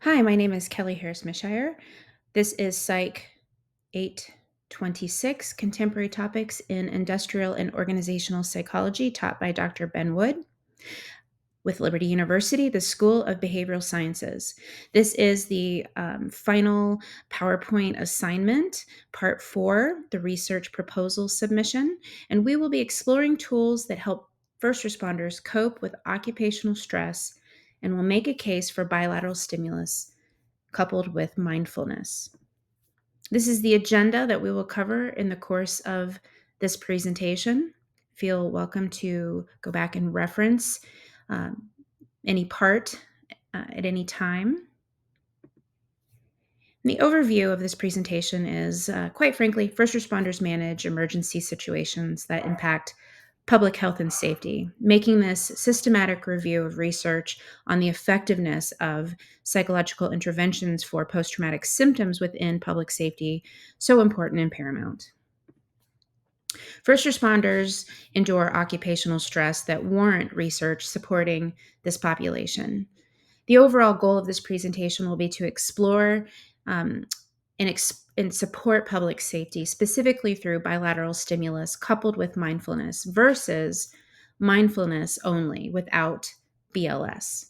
Hi, my name is Kelly Harris-Mishire. This is Psych 826, Contemporary Topics in Industrial and Organizational Psychology, taught by Dr. Ben Wood with Liberty University, the School of Behavioral Sciences. This is the final PowerPoint assignment, part 4, the research proposal submission, and we will be exploring tools that help first responders cope with occupational stress and will make a case for bilateral stimulus coupled with mindfulness. This is the agenda that we will cover in the course of this presentation. Feel welcome to go back and reference um, any part at any time. And the overview of this presentation is, quite frankly, first responders manage emergency situations that impact public health and safety, making this systematic review of research on the effectiveness of psychological interventions for post traumatic symptoms within public safety so important and paramount. First responders endure occupational stress that warrant research supporting this population. The overall goal of this presentation will be to explore um, and support public safety, specifically through bilateral stimulus coupled with mindfulness versus mindfulness only without BLS.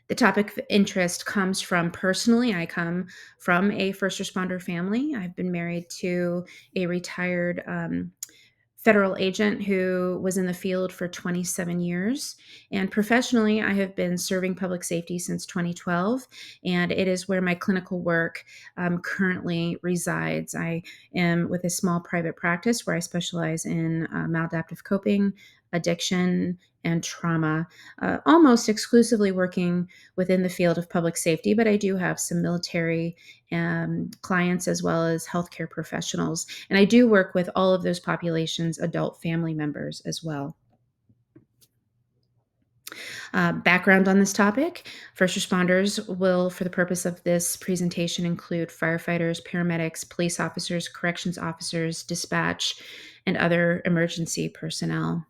The topic of interest comes from personally. I come from a first responder family. I've been married to a retired federal agent who was in the field for 27 years. And professionally, I have been serving public safety since 2012, and it is where my clinical work currently resides. I am with a small private practice where I specialize in maladaptive coping, addiction, and trauma, almost exclusively working within the field of public safety, but I do have some military clients as well as healthcare professionals. And I do work with all of those populations, adult family members as well. Background on this topic: first responders will, for the purpose of this presentation, include firefighters, paramedics, police officers, corrections officers, dispatch, and other emergency personnel.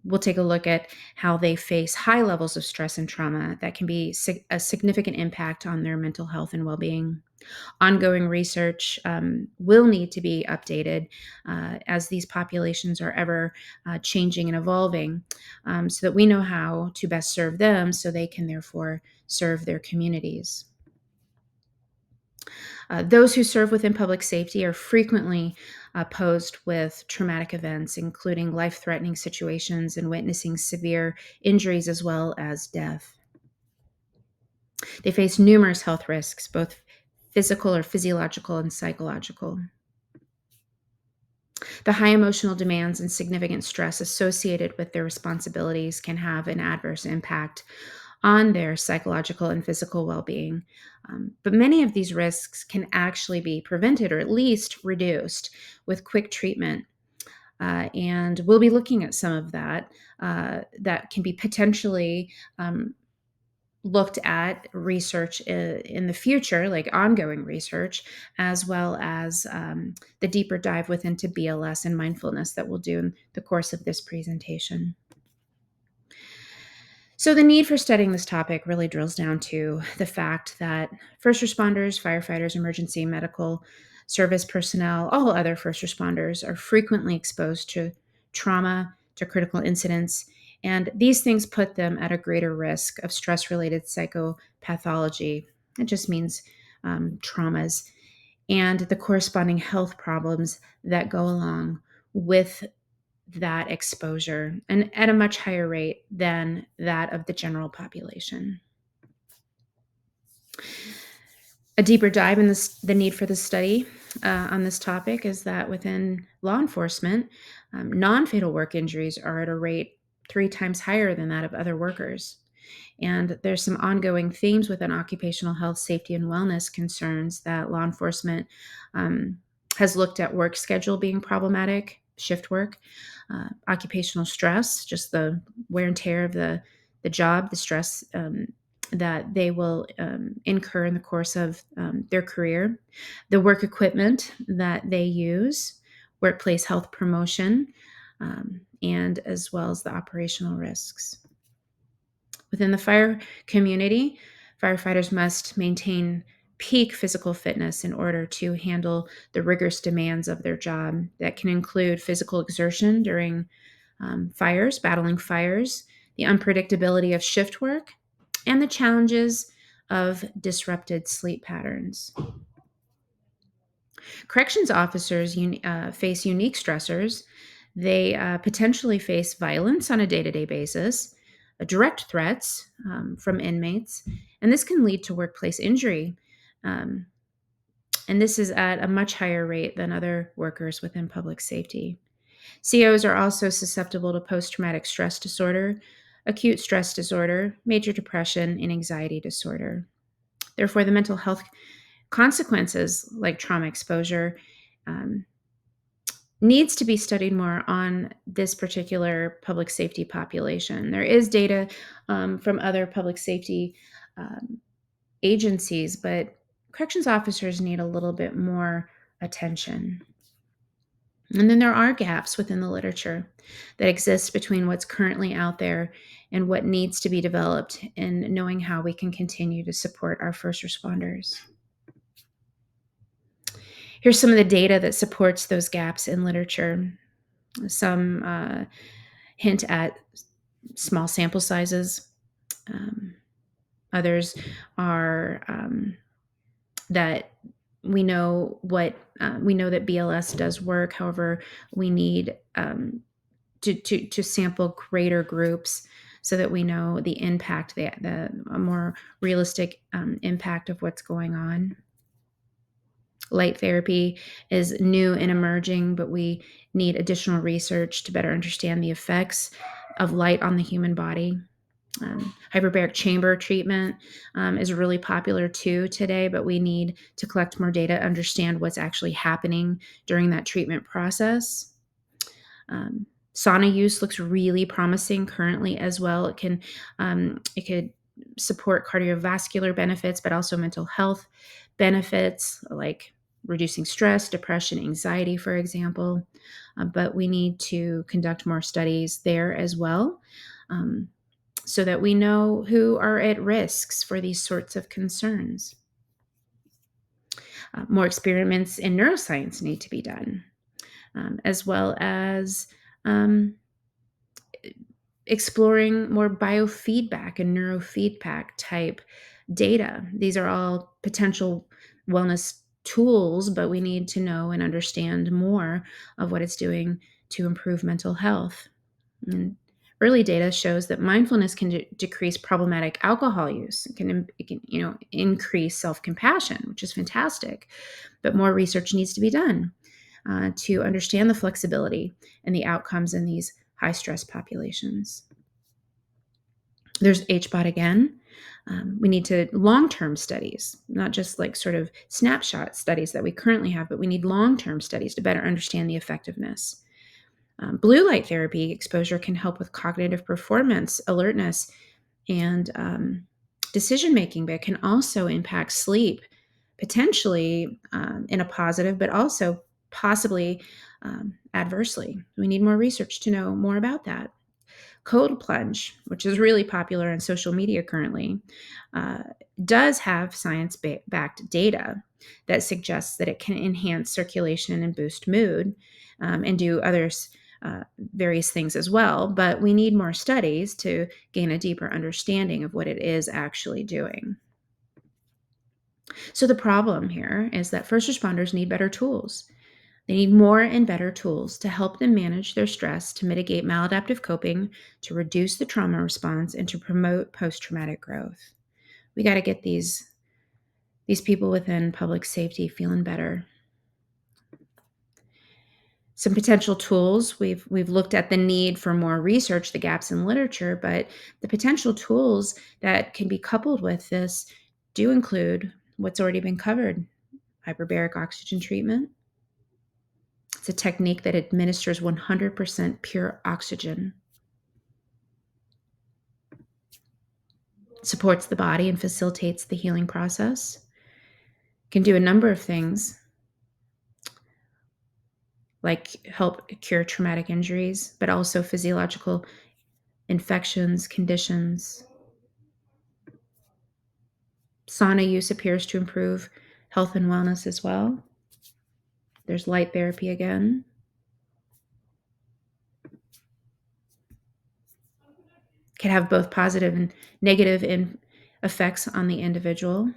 We'll take a look at how they face high levels of stress and trauma that can be a significant impact on their mental health and well-being. Ongoing research will need to be updated as these populations are ever changing and evolving, so that we know how to best serve them so they can therefore serve their communities. Those who serve within public safety are frequently posed with traumatic events, including life-threatening situations and witnessing severe injuries as well as death. They face numerous health risks, both physical or physiological and psychological. The high emotional demands and significant stress associated with their responsibilities can have an adverse impact on their psychological and physical well-being. But many of these risks can actually be prevented or at least reduced with quick treatment. And we'll be looking at some of that that can be potentially looked at research in the future, like ongoing research, as well as the deeper dive within to BLS and mindfulness that we'll do in the course of this presentation. So the need for studying this topic really drills down to the fact that first responders, firefighters, emergency medical service personnel, all other first responders are frequently exposed to trauma, to critical incidents, and these things put them at a greater risk of stress-related psychopathology. It just means traumas and the corresponding health problems that go along with that exposure, and at a much higher rate than that of the general population. A deeper dive in the need for the study on this topic is that within law enforcement, non-fatal work injuries are at a rate 3 times higher than that of other workers. And there's some ongoing themes within occupational health, safety, and wellness concerns that law enforcement has looked at: work schedule being problematic, shift work, occupational stress, just the wear and tear of the job, the stress that they will incur in the course of their career, the work equipment that they use, workplace health promotion, and as well as the operational risks. Within the fire community, firefighters must maintain peak physical fitness in order to handle the rigorous demands of their job. That can include physical exertion during fires, battling fires, the unpredictability of shift work, and the challenges of disrupted sleep patterns. Corrections officers face unique stressors. They potentially face violence on a day to day basis, direct threats from inmates, and this can lead to workplace injury. Um, and this is at a much higher rate than other workers within public safety. COs are also susceptible to post traumatic stress disorder, acute stress disorder, major depression, and anxiety disorder. Therefore, the mental health consequences like trauma exposure um, needs to be studied more on this particular public safety population. There is data from other public safety um, agencies, but corrections officers need a little bit more attention. And then there are gaps within the literature that exist between what's currently out there and what needs to be developed in knowing how we can continue to support our first responders. Here's some of the data that supports those gaps in literature. Some hint at small sample sizes. Um, Others are that we know that BLS does work. However, we need to sample greater groups so that we know the impact, the a more realistic impact of what's going on. Light therapy is new and emerging, but we need additional research to better understand the effects of light on the human body. Hyperbaric chamber treatment is really popular too today, but we need to collect more data, understand what's actually happening during that treatment process. Sauna use looks really promising currently as well. It could support cardiovascular benefits, but also mental health benefits like reducing stress, depression, anxiety, for example. But we need to conduct more studies there as well. So that we know who are at risks for these sorts of concerns. More experiments in neuroscience need to be done, as well as um, exploring more biofeedback and neurofeedback type data. These are all potential wellness tools, but we need to know and understand more of what it's doing to improve mental health. And early data shows that mindfulness can decrease problematic alcohol use. It can increase self-compassion, which is fantastic. But more research needs to be done to understand the flexibility and the outcomes in these high stress populations. There's HBOT again. We need to long-term studies, not just like sort of snapshot studies that we currently have, but we need long-term studies to better understand the effectiveness. Blue light therapy exposure can help with cognitive performance, alertness, and decision making, but it can also impact sleep, potentially in a positive, but also possibly adversely. We need more research to know more about that. Cold plunge, which is really popular on social media currently, uh, does have science backed data that suggests that it can enhance circulation and boost mood and do others. Various things as well, but we need more studies to gain a deeper understanding of what it is actually doing. So, the problem here is that first responders need better tools. They need more and better tools to help them manage their stress, to mitigate maladaptive coping, to reduce the trauma response, and to promote post traumatic growth. We got to get these people within public safety feeling better. Some potential tools, we've looked at the need for more research, the gaps in literature, but the potential tools that can be coupled with this do include what's already been covered: hyperbaric oxygen treatment. It's a technique that administers 100% pure oxygen, supports the body and facilitates the healing process, can do a number of things like help cure traumatic injuries, but also physiological infections, conditions. Sauna use appears to improve health and wellness as well. There's light therapy again. Can have both positive and negative effects on the individual.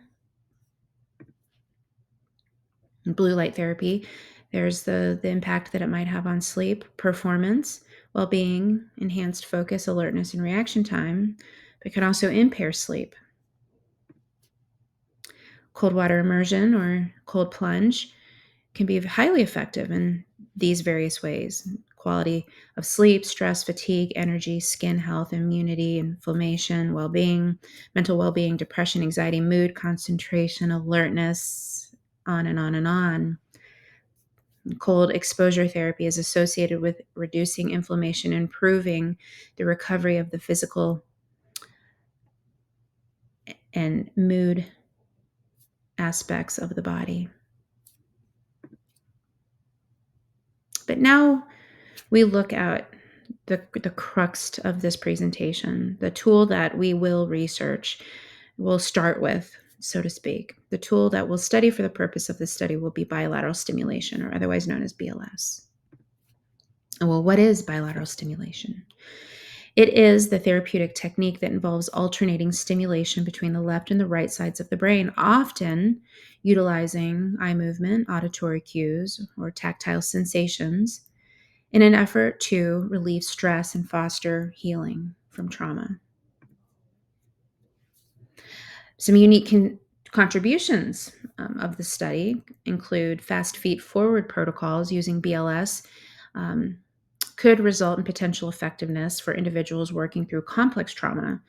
And blue light therapy, there's the impact that it might have on sleep, performance, well-being, enhanced focus, alertness, and reaction time, but can also impair sleep. Cold water immersion or cold plunge can be highly effective in these various ways: quality of sleep, stress, fatigue, energy, skin health, immunity, inflammation, well-being, mental well-being, depression, anxiety, mood, concentration, alertness, on and on and on. Cold exposure therapy is associated with reducing inflammation, improving the recovery of the physical and mood aspects of the body. But now we look at the crux of this presentation, the tool that we will research, will start with, so to speak. The tool that we'll study for the purpose of this study will be bilateral stimulation, or otherwise known as BLS. Well, what is bilateral stimulation? It is the therapeutic technique that involves alternating stimulation between the left and the right sides of the brain, often utilizing eye movement, auditory cues, or tactile sensations in an effort to relieve stress and foster healing from trauma. Some unique contributions of the study include fast feet forward protocols using BLS. Could result in potential effectiveness for individuals working through complex trauma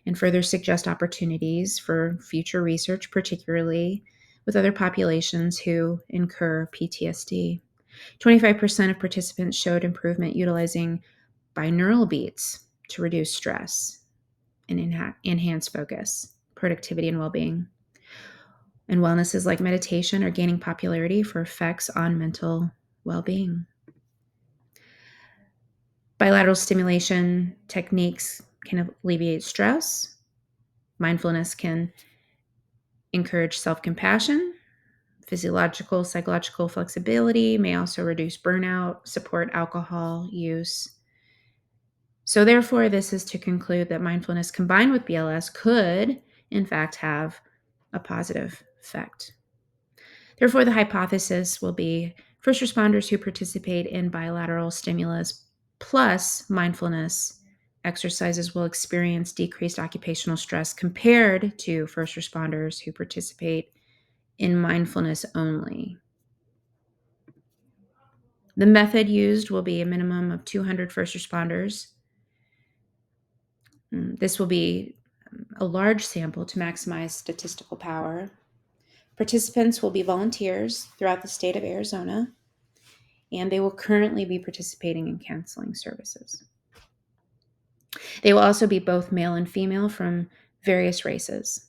and further suggest opportunities for future research, particularly with other populations who incur PTSD. 25% of participants showed improvement utilizing binaural beats to reduce stress and enhance focus, productivity, and well-being. And wellnesses like meditation are gaining popularity for effects on mental well-being. Bilateral stimulation techniques can alleviate stress. Mindfulness can encourage self-compassion. Physiological, psychological flexibility may also reduce burnout, support alcohol use. So therefore, this is to conclude that mindfulness combined with BLS could, in fact, have a positive effect. Therefore, the hypothesis will be first responders who participate in bilateral stimulus plus mindfulness exercises will experience decreased occupational stress compared to first responders who participate in mindfulness only. The method used will be a minimum of 200 first responders. This will be a large sample to maximize statistical power. Participants will be volunteers throughout the state of Arizona, and they will currently be participating in counseling services. They will also be both male and female from various races,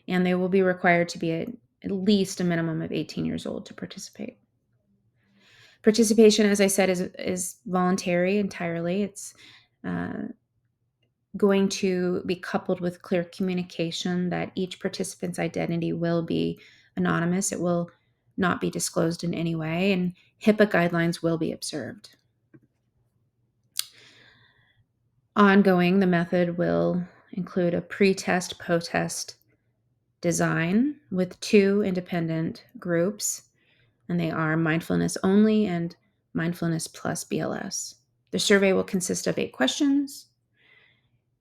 and they will be required to be at least a minimum of 18 years old to participate. Participation, as I said, is voluntary entirely. It's going to be coupled with clear communication that each participant's identity will be anonymous. It will not be disclosed in any way, and HIPAA guidelines will be observed. Ongoing, the method will include a pre-test, post-test design with 2 independent groups, and they are mindfulness only and mindfulness plus BLS. The survey will consist of 8 questions,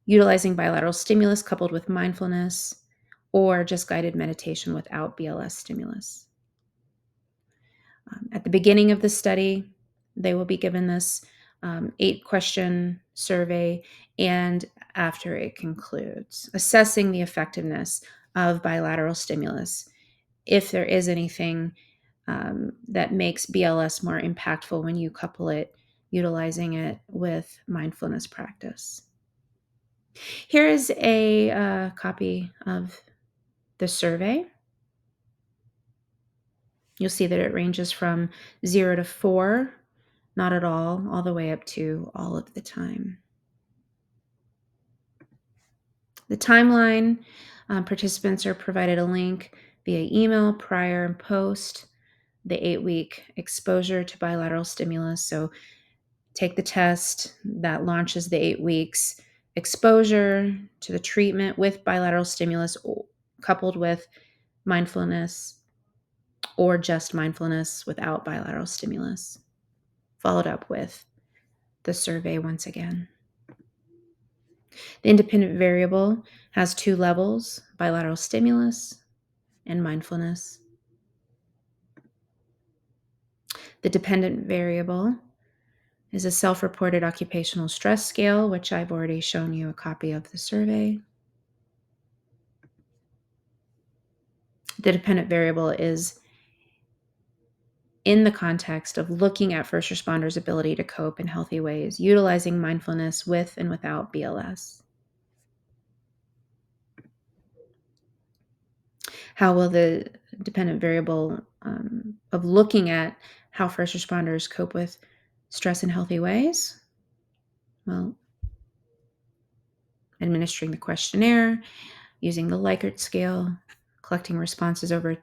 utilizing bilateral stimulus coupled with mindfulness, or just guided meditation without BLS stimulus. At the beginning of the study, they will be given this 8-question survey, and after it concludes, assessing the effectiveness of bilateral stimulus, if there is anything that makes BLS more impactful when you couple it, utilizing it with mindfulness practice. Here is a copy of the survey. You'll see that it ranges from 0 to 4, not at all the way up to all of the time. The timeline Participants are provided a link via email prior and post the 8-week exposure to bilateral stimulus. So take the test that launches the 8 weeks exposure to the treatment with bilateral stimulus coupled with mindfulness or just mindfulness without bilateral stimulus, followed up with the survey once again. The independent variable has 2 levels, bilateral stimulus and mindfulness. The dependent variable is a self-reported occupational stress scale, which I've already shown you a copy of the survey. The dependent variable is in the context of looking at first responders' ability to cope in healthy ways, utilizing mindfulness with and without BLS. How will the dependent variable of looking at how first responders cope with stress in healthy ways? Well, administering the questionnaire, using the Likert scale, collecting responses over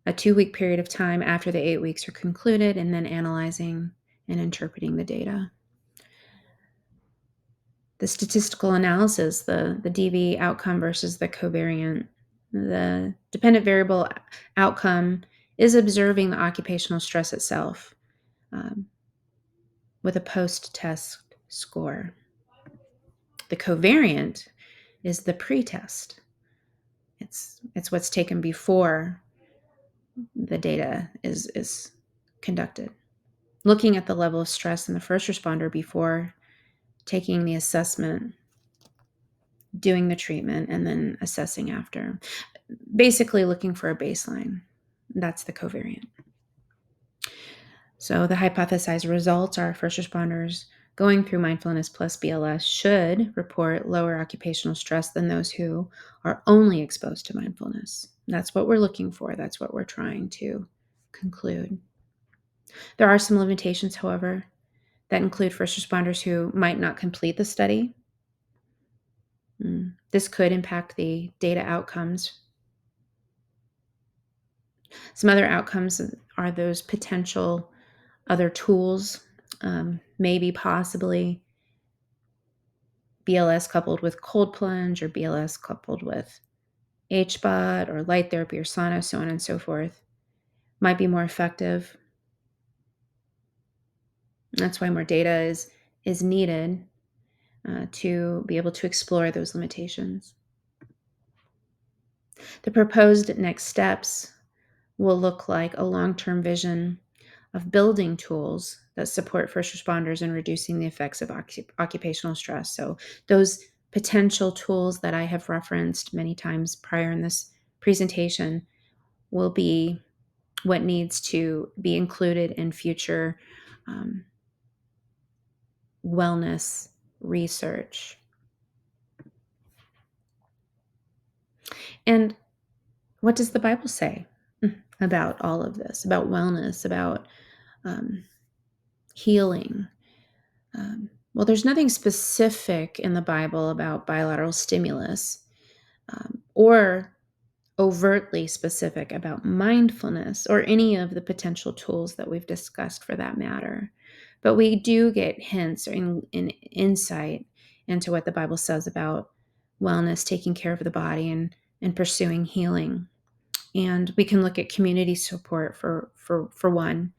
a 2-week period of time after the 8 weeks are concluded, and then analyzing and interpreting the data. The statistical analysis, the DV outcome versus the covariant. The dependent variable outcome is observing the occupational stress itself with a post-test score. The covariant is the pre-test. It's what's taken before the data is conducted. Looking at the level of stress in the first responder before taking the assessment, doing the treatment, and then assessing after. Basically looking for a baseline. That's the covariant. So the hypothesized results are first responders going through mindfulness plus BLS should report lower occupational stress than those who are only exposed to mindfulness. That's what we're looking for. That's what we're trying to conclude. There are some limitations, however, that include first responders who might not complete the study. This could impact the data outcomes. Some other outcomes are those potential other tools, maybe possibly BLS coupled with cold plunge or BLS coupled with HBOT or light therapy or sauna, so on and so forth, might be more effective. That's why more data is needed to be able to explore those limitations. The proposed next steps will look like a long-term vision of building tools that support first responders in reducing the effects of occupational stress. So those potential tools that I have referenced many times prior in this presentation will be what needs to be included in future wellness research. And what does the Bible say about all of this, about wellness, about healing? Well, there's nothing specific in the Bible about bilateral stimulus or overtly specific about mindfulness or any of the potential tools that we've discussed for that matter. But we do get hints or insight into what the Bible says about wellness, taking care of the body, and pursuing healing. And we can look at community support for one.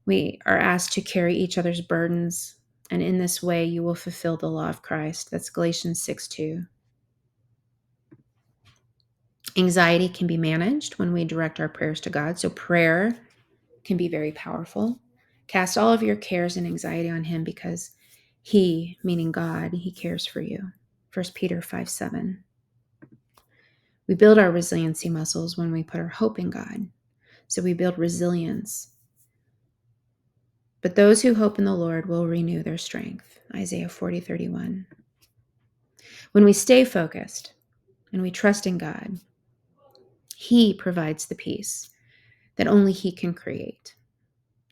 We are asked to carry each other's burdens, and in this way you will fulfill the law of Christ. That's Galatians 6:2. Anxiety can be managed when we direct our prayers to God. So prayer can be very powerful. Cast all of your cares and anxiety on him because he, meaning God, he cares for you. 1 Peter 5:7. We build our resiliency muscles when we put our hope in God. So we build resilience. But those who hope in the Lord will renew their strength. Isaiah 40:31. When we stay focused and we trust in God, he provides the peace that only he can create.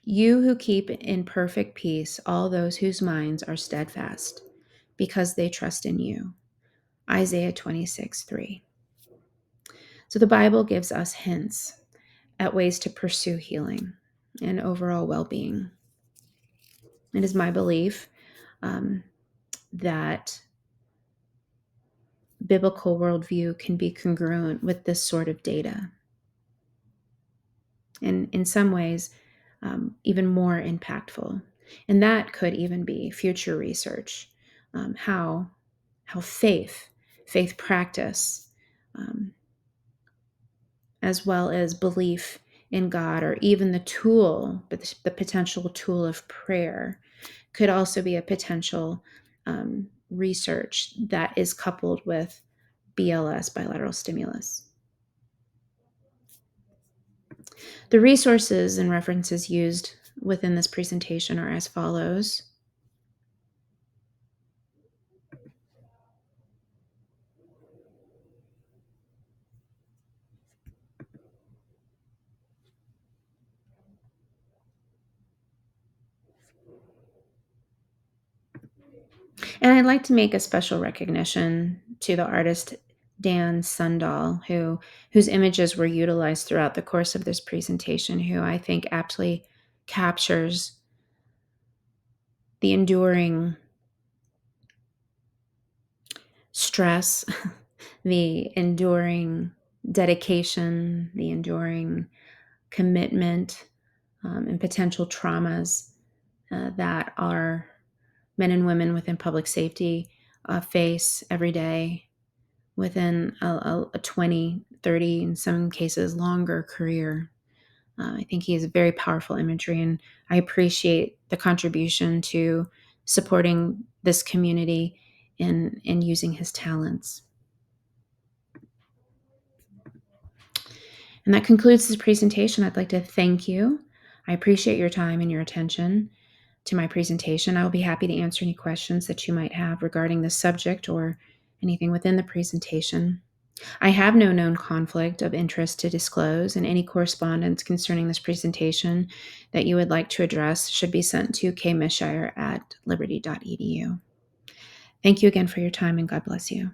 You who keep in perfect peace all those whose minds are steadfast because they trust in you. Isaiah 26:3. So the Bible gives us hints at ways to pursue healing and overall well being. It is my belief um, that biblical worldview can be congruent with this sort of data, and in some ways, even more impactful. And that could even be future research, how faith practice, um, as well as belief in God, or even the potential tool of prayer, could also be a potential research that is coupled with BLS, bilateral stimulus. The resources and references used within this presentation are as follows. And I'd like to make a special recognition to the artist Dan Sundahl, whose images were utilized throughout the course of this presentation, who I think aptly captures the enduring stress, the enduring dedication, the enduring commitment, and potential traumas that our men and women within public safety face every day within a 20, 30, in some cases longer career. I think he has very powerful imagery, and I appreciate the contribution to supporting this community in using his talents. And that concludes this presentation. I'd like to thank you. I appreciate your time and your attention to my presentation. I will be happy to answer any questions that you might have regarding this subject or anything within the presentation. I have no known conflict of interest to disclose, and any correspondence concerning this presentation that you would like to address should be sent to kmishire@liberty.edu. Thank you again for your time, and God bless you.